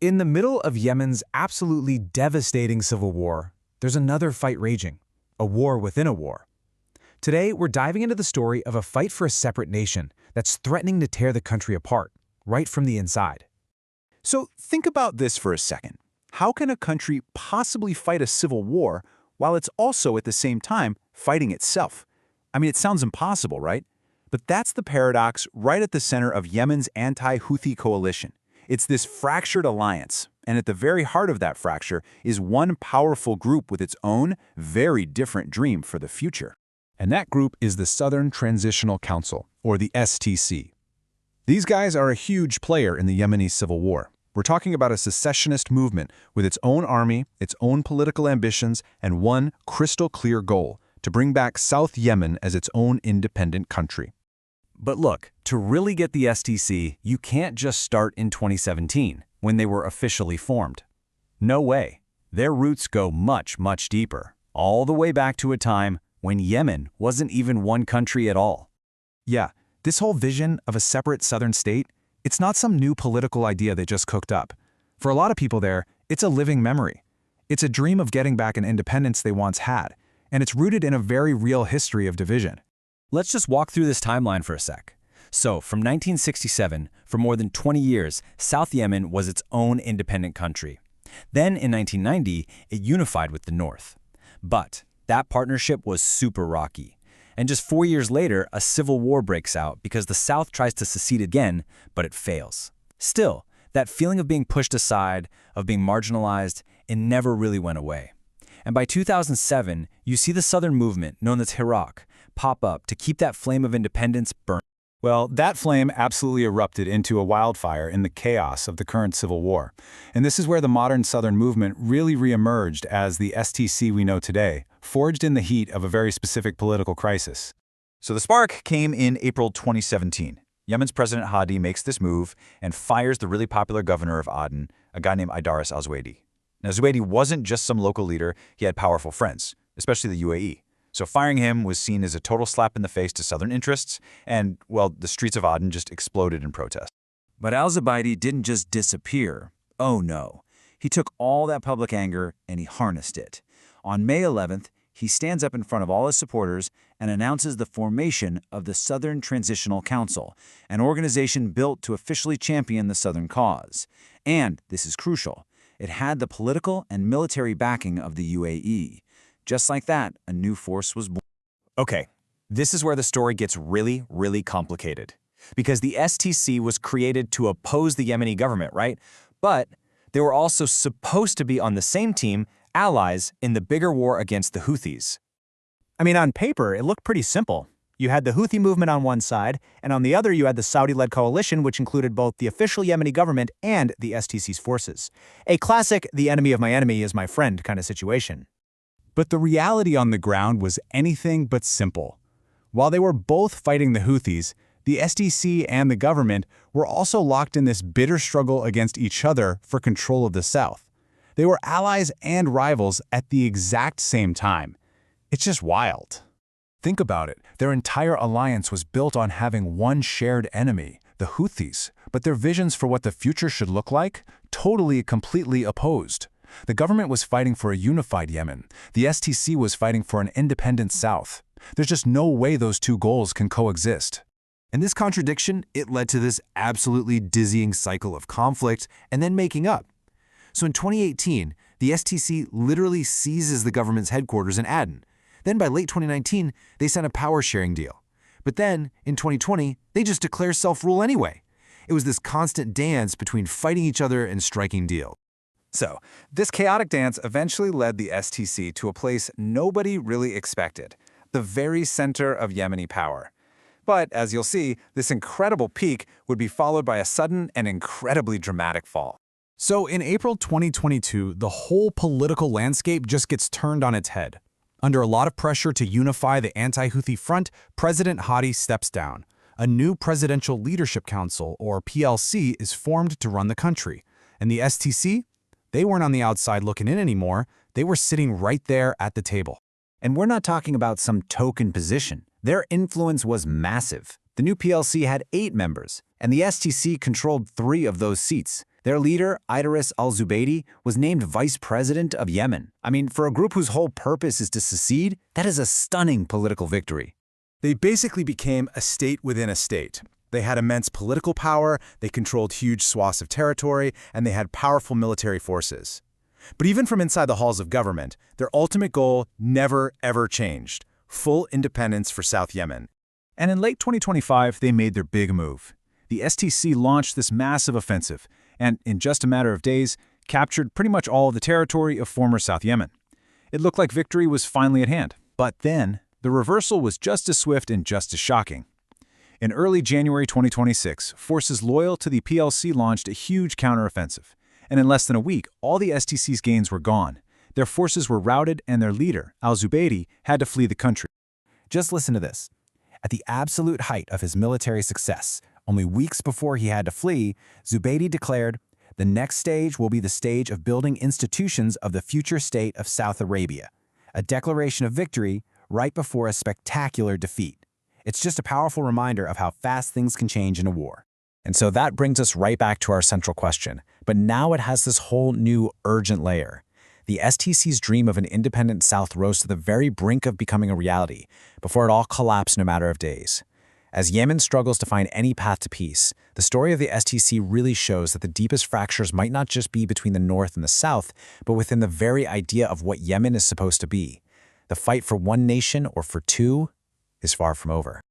In the middle of Yemen's absolutely devastating civil war, there's another fight raging, a war within a war. Today, we're diving into the story of a fight for a separate nation that's threatening to tear the country apart, right from the inside. So think about this for a second. How can a country possibly fight a civil war while it's also at the same time fighting itself? I mean, it sounds impossible, right? But that's the paradox right at the center of Yemen's anti-Houthi coalition. It's this fractured alliance, and at the very heart of that fracture is one powerful group with its own, very different dream for the future. And that group is the Southern Transitional Council, or the STC. These guys are a huge player in the Yemeni civil war. We're talking about a secessionist movement with its own army, its own political ambitions, and one crystal-clear goal: to bring back South Yemen as its own independent country. But look, to really get the STC, you can't just start in 2017, when they were officially formed. No way. Their roots go much, much deeper, all the way back to a time when Yemen wasn't even one country at all. Yeah, this whole vision of a separate southern state, it's not some new political idea they just cooked up. For a lot of people there, it's a living memory. It's a dream of getting back an independence they once had, and it's rooted in a very real history of division. Let's just walk through this timeline for a sec. So, from 1967, for more than 20 years, South Yemen was its own independent country. Then, in 1990, it unified with the North. But that partnership was super rocky. And just 4 years later, a civil war breaks out because the South tries to secede again, but it fails. Still, that feeling of being pushed aside, of being marginalized, it never really went away. And by 2007, you see the Southern movement, known as Iraq, pop up to keep that flame of independence burning. Well, that flame absolutely erupted into a wildfire in the chaos of the current civil war. And this is where the modern Southern movement really reemerged as the STC we know today, forged in the heat of a very specific political crisis. So the spark came in April 2017. Yemen's President Hadi makes this move and fires the really popular governor of Aden, a guy named Idaris al-Zuwaidi. Now, Zuwaidi wasn't just some local leader, he had powerful friends, especially the UAE. So firing him was seen as a total slap in the face to Southern interests, and, well, the streets of Aden just exploded in protest. But al-Zuwaidi didn't just disappear. Oh no. He took all that public anger and he harnessed it. On May 11th, he stands up in front of all his supporters and announces the formation of the Southern Transitional Council, an organization built to officially champion the Southern cause. And, this is crucial, it had the political and military backing of the UAE. Just like that, a new force was born. Okay, this is where the story gets really, really complicated. Because the STC was created to oppose the Yemeni government, right? But they were also supposed to be on the same team, allies, in the bigger war against the Houthis. I mean, on paper, it looked pretty simple. You had the Houthi movement on one side, and on the other you had the Saudi-led coalition, which included both the official Yemeni government and the STC's forces. A classic, the enemy of my enemy is my friend kind of situation. But the reality on the ground was anything but simple. While they were both fighting the Houthis, the STC and the government were also locked in this bitter struggle against each other for control of the South. They were allies and rivals at the exact same time. It's just wild. Think about it. Their entire alliance was built on having one shared enemy, the Houthis, but their visions for what the future should look like, totally, completely opposed. The government was fighting for a unified Yemen. The STC was fighting for an independent South. There's just no way those two goals can coexist. And this contradiction, it led to this absolutely dizzying cycle of conflict and then making up. So in 2018, the STC literally seizes the government's headquarters in Aden. Then by late 2019, they sign a power-sharing deal. But then, in 2020, they just declare self-rule anyway. It was this constant dance between fighting each other and striking deals. So, this chaotic dance eventually led the STC to a place nobody really expected, the very center of Yemeni power. But, as you'll see, this incredible peak would be followed by a sudden and incredibly dramatic fall. So, in April 2022, the whole political landscape just gets turned on its head. Under a lot of pressure to unify the anti-Houthi front, President Hadi steps down. A new Presidential Leadership Council, or PLC, is formed to run the country. And the STC? They weren't on the outside looking in anymore. They were sitting right there at the table. And we're not talking about some token position. Their influence was massive. The new PLC had 8 members, and the STC controlled 3 of those seats. Their leader, Idris al-Zubaydi, was named vice president of Yemen. I mean, for a group whose whole purpose is to secede, that is a stunning political victory. They basically became a state within a state. They had immense political power, they controlled huge swaths of territory, and they had powerful military forces. But even from inside the halls of government, their ultimate goal never, ever changed: full independence for South Yemen. And in late 2025, they made their big move. The STC launched this massive offensive, and in just a matter of days, captured pretty much all of the territory of former South Yemen. It looked like victory was finally at hand. But then, the reversal was just as swift and just as shocking. In early January 2026, forces loyal to the PLC launched a huge counteroffensive. And in less than a week, all the STC's gains were gone. Their forces were routed and their leader, al-Zubaydi, had to flee the country. Just listen to this. At the absolute height of his military success, only weeks before he had to flee, Zubaydi declared, "The next stage will be the stage of building institutions of the future state of South Arabia," a declaration of victory right before a spectacular defeat. It's just a powerful reminder of how fast things can change in a war. And so that brings us right back to our central question, but now it has this whole new urgent layer. The STC's dream of an independent South rose to the very brink of becoming a reality, before it all collapsed in a matter of days. As Yemen struggles to find any path to peace, the story of the STC really shows that the deepest fractures might not just be between the North and the South, but within the very idea of what Yemen is supposed to be. The fight for one nation or for two is far from over.